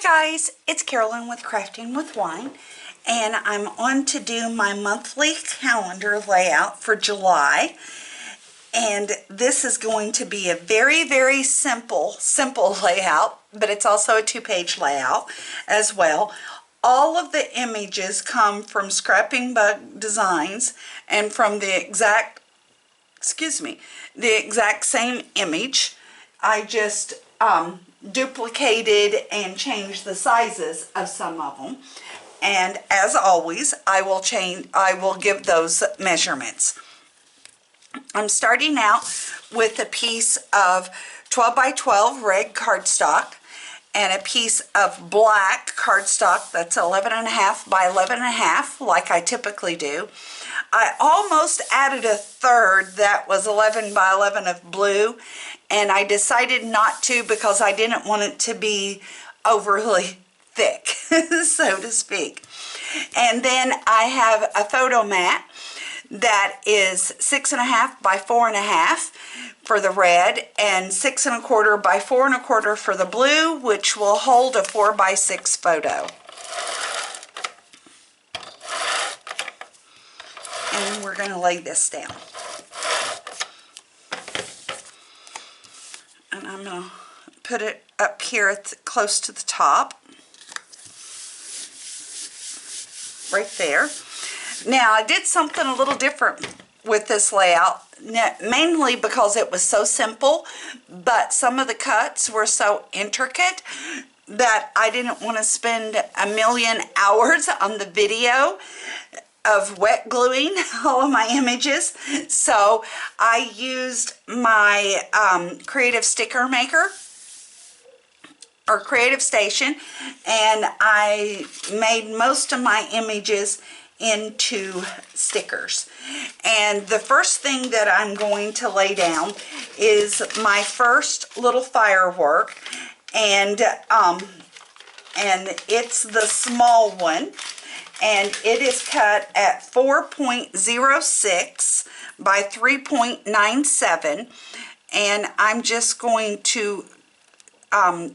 guys, it's Carolyn with Crafting with Wine, and I'm on to do my monthly calendar layout for July. And this is going to be a very simple layout, but it's also a two-page layout as well. All of the images come from Scrapping Bug Designs and from the exact same image. I just duplicated and changed the sizes of some of them, and as always I will give those measurements. I'm starting out with a piece of 12 by 12 red cardstock and a piece of black cardstock that's 11.5 by 11.5 like I typically do. I almost added a third that was 11 by 11 of blue, and I decided not to because I didn't want it to be overly thick, so to speak. And then I have a photo mat that is 6.5 by 4.5 for the red and 6 1/4 by 4 1/4 for the blue, which will hold a 4 by 6 photo. And we're going to lay this down. And I'm going to put it up here close to the top. Right there. Now, I did something a little different with this layout, mainly because it was so simple, but some of the cuts were so intricate that I didn't want to spend a million hours on the video of wet gluing all of my images. So I used my Creative Sticker Maker or Creative Station, and I made most of my images into stickers. And the first thing that I'm going to lay down is my first little firework, and it's the small one, and it is cut at 4.06 by 3.97, and I'm just going to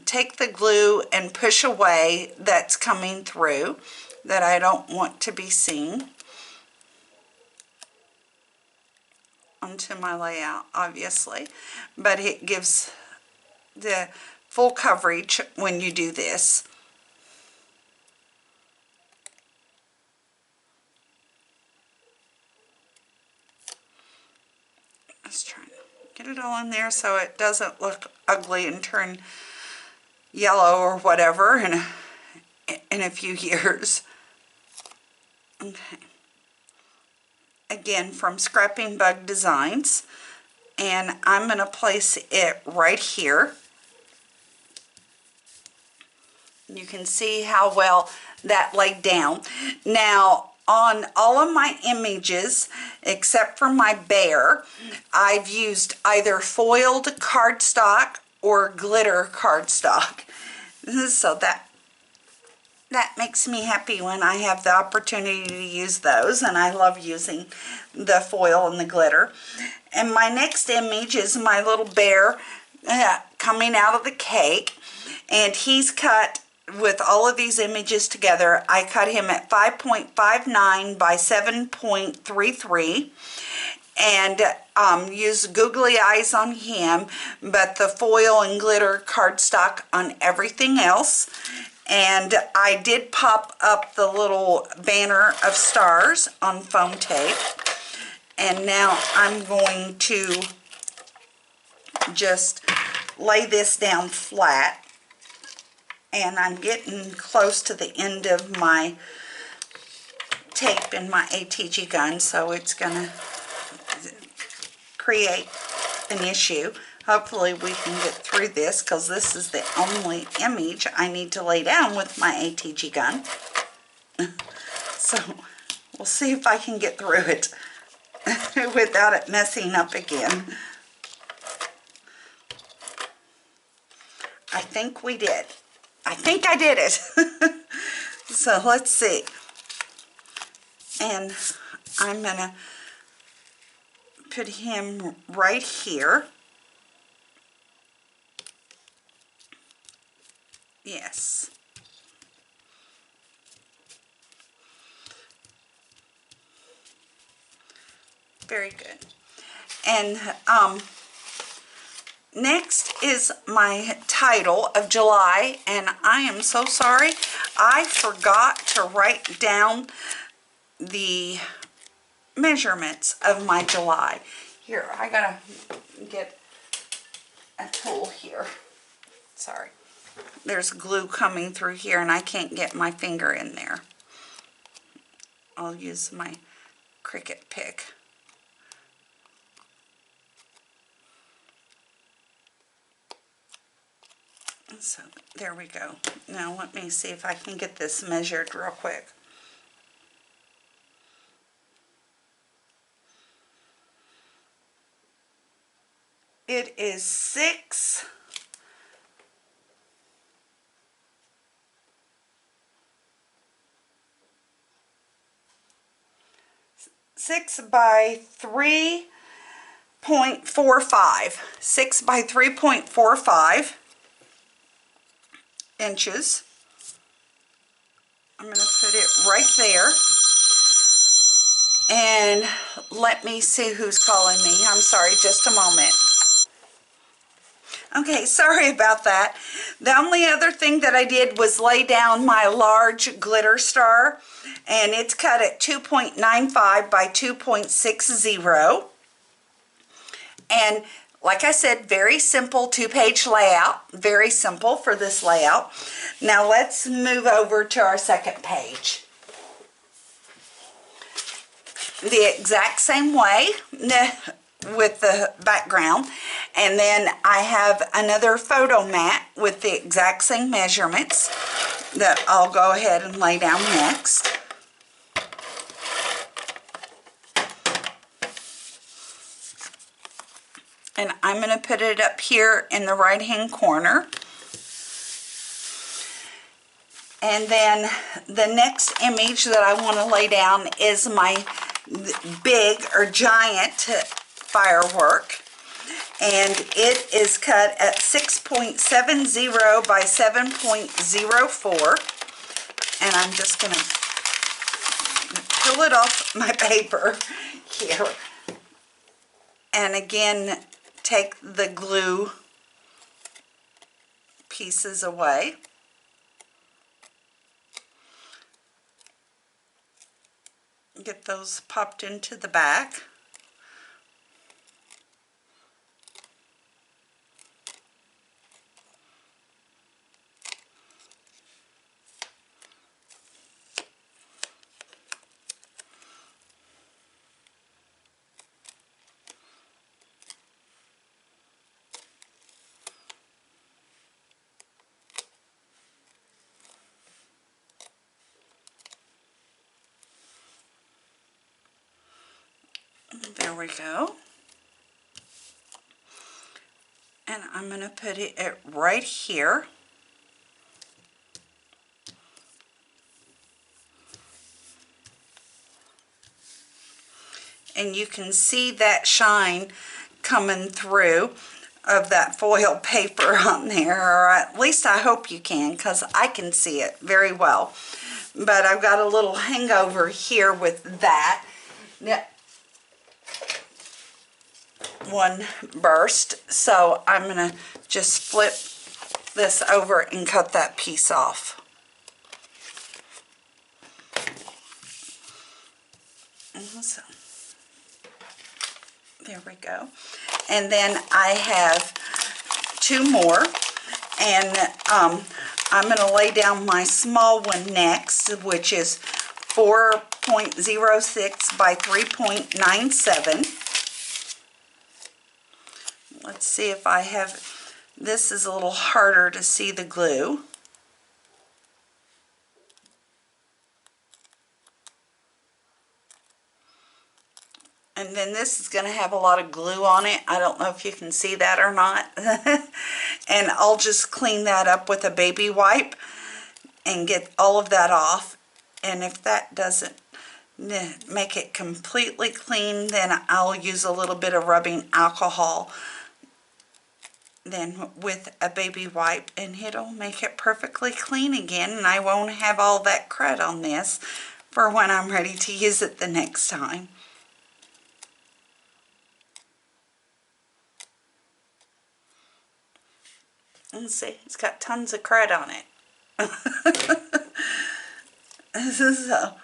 take the glue and push away that's coming through that I don't want to be seen onto my layout, obviously, but it gives the full coverage when you do this. Let's try to get it all in there so it doesn't look ugly and turn yellow or whatever in a few years. Okay. Again, from Scrapping Bug Designs, and I'm going to place it right here. You can see how well that laid down. Now, on all of my images, except for my bear, I've used either foiled cardstock or glitter cardstock. So that makes me happy when I have the opportunity to use those, and I love using the foil and the glitter. And my next image is my little bear coming out of the cake, and he's cut with all of these images together. I cut him at 5.59 by 7.33 and use googly eyes on him, but the foil and glitter cardstock on everything else. And I did pop up the little banner of stars on foam tape. And now I'm going to just lay this down flat. And I'm getting close to the end of my tape in my ATG gun, so it's going to create an issue. Hopefully we can get through this, because this is the only image I need to lay down with my ATG gun. So we'll see if I can get through it without it messing up again. I think we did. I think I did it. So let's see. And I'm going to put him right here. Yes. Very good. And next is my title of July, and I am so sorry. I forgot to write down the measurements of my July. Here, I gotta get a tool here. Sorry. There's glue coming through here and I can't get my finger in there. I'll use my Cricut pick. So there we go. Now let me see if I can get this measured real quick. It is 6 by 3.45. 6 by 3.45 inches. I'm going to put it right there. And let me see who's calling me. I'm sorry, just a moment. Okay, sorry about that. The only other thing that I did was lay down my large glitter star, and it's cut at 2.95 by 2.60. And like I said, very simple 2-page layout, very simple for this layout. Now let's move over to our second page. The exact same way with the background, and then I have another photo mat with the exact same measurements that I'll go ahead and lay down next. And I'm going to put it up here in the right hand corner. And then the next image that I want to lay down is my big or giant firework, and it is cut at 6.70 by 7.04, and I'm just going to peel it off my paper here, and again take the glue pieces away. Get those popped into the back. There we go. And I'm going to put it right here. And you can see that shine coming through of that foil paper on there, or at least I hope you can, because I can see it very well. But I've got a little hangover here with that. One burst, so I'm going to just flip this over and cut that piece off. So, there we go. And then I have 2 more, and I'm going to lay down my small one next, which is 4.06 by 3.97. Let's see if I have, this is a little harder to see the glue. And then this is going to have a lot of glue on it. I don't know if you can see that or not. And I'll just clean that up with a baby wipe and get all of that off. And if that doesn't make it completely clean, then I'll use a little bit of rubbing alcohol then with a baby wipe, and it'll make it perfectly clean again, and I won't have all that crud on this for when I'm ready to use it the next time. Let's see, it's got tons of crud on it. So,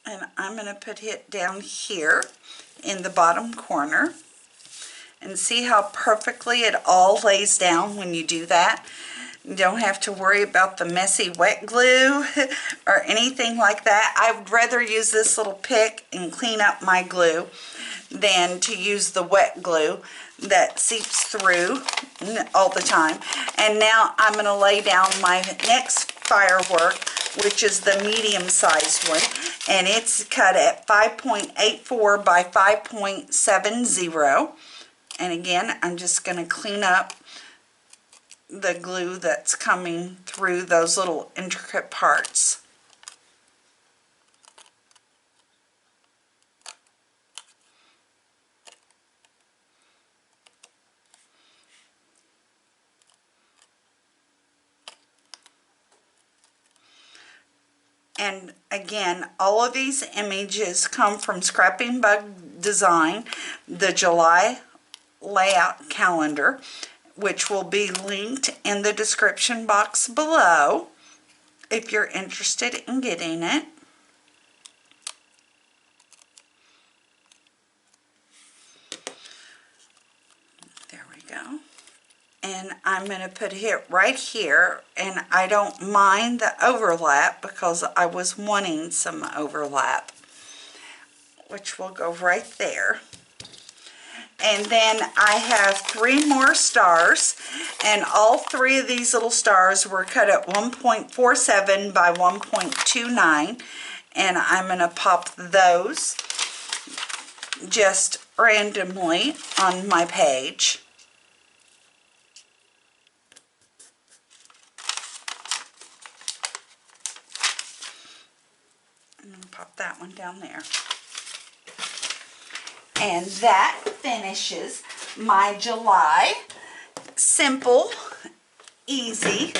and I'm going to put it down here in the bottom corner. And see how perfectly it all lays down when you do that? You don't have to worry about the messy wet glue or anything like that. I would rather use this little pick and clean up my glue than to use the wet glue that seeps through all the time. And now I'm going to lay down my next firework, which is the medium-sized one, and it's cut at 5.84 by 5.70. And again, I'm just going to clean up the glue that's coming through those little intricate parts. And again, all of these images come from Scrapping Bug Design, the July layout calendar, which will be linked in the description box below if you're interested in getting it. There we go. And I'm going to put it right here, and I don't mind the overlap because I was wanting some overlap, which will go right there. And then I have 3 more stars, and all 3 of these little stars were cut at 1.47 by 1.29, and I'm going to pop those just randomly on my page. I'm going to pop that one down there. And that finishes my July simple, easy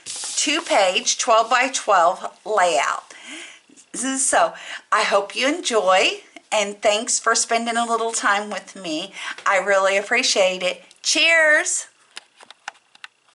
2-page 12 by 12 layout. So I hope you enjoy, and thanks for spending a little time with me. I really appreciate it. Cheers!